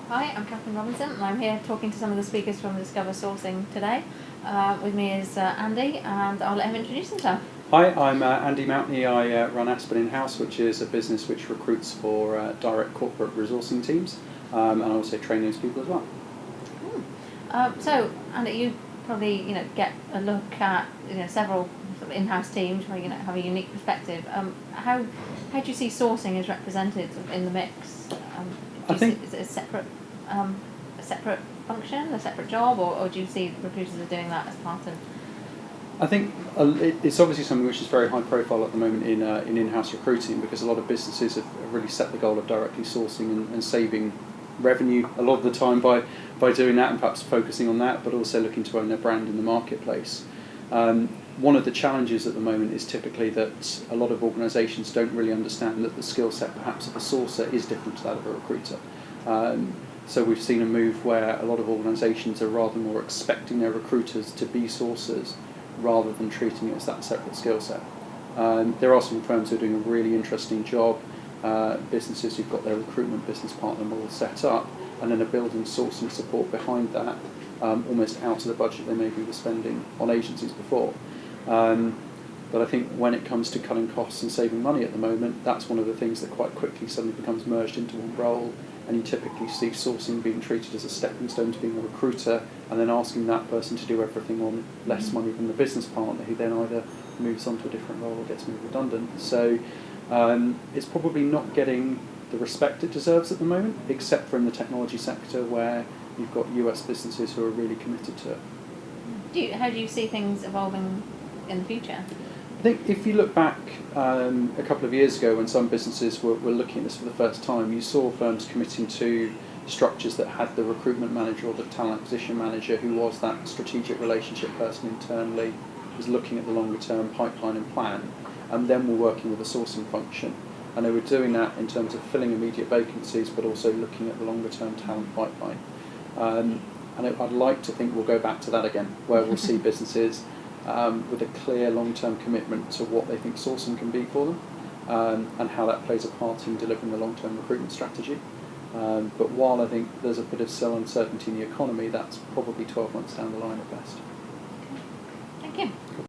Hi, I'm Katharine Robinson and I'm here talking to some of the speakers from Discover Sourcing today. With me is Andy, and I'll let him introduce himself. Hi, I'm Andy Mountney. I run Aspen in-house, which is a business which recruits for direct corporate resourcing teams, and I also train those people as well. So, Andy, you probably get a look at several sort of in-house teams where have a unique perspective. How do you see sourcing as represented in the mix? I think is it a separate function, a separate job, or do you see recruiters are doing that as part of? I think it's obviously something which is very high profile at the moment in in-house recruiting, because a lot of businesses have really set the goal of directly sourcing and saving revenue a lot of the time by doing that, and perhaps focusing on that, but also looking to own their brand in the marketplace. One of the challenges at the moment is typically that a lot of organisations don't really understand that the skill set perhaps of a sourcer is different to that of a recruiter. So we've seen a move where a lot of organisations are rather more expecting their recruiters to be sourcers rather than treating it as that separate skill set. There are some firms who are doing a really interesting job, businesses who've got their recruitment business partner model set up and then are building sourcing support behind that, almost out of the budget they maybe were spending on agencies before. But I think when it comes to cutting costs and saving money at the moment, that's one of the things that quite quickly suddenly becomes merged into one role, and you typically see sourcing being treated as a stepping stone to being a recruiter, and then asking that person to do everything on less money than the business partner, who then either moves on to a different role or gets made redundant. So it's probably not getting the respect it deserves at the moment, except for in the technology sector where you've got US businesses who are really committed to it. How do you see things evolving in the future? I think if you look back a couple of years ago when some businesses were looking at this for the first time, you saw firms committing to structures that had the recruitment manager or the talent acquisition manager, who was that strategic relationship person internally, was looking at the longer term pipeline and plan, and then were working with a sourcing function. And they were doing that in terms of filling immediate vacancies, but also looking at the longer term talent pipeline. And I'd like to think we'll go back to that again, where we'll see businesses with a clear long-term commitment to what they think sourcing can be for them, and how that plays a part in delivering the long-term recruitment strategy. But while I think there's a bit of still uncertainty in the economy, that's probably 12 months down the line at best. Thank you.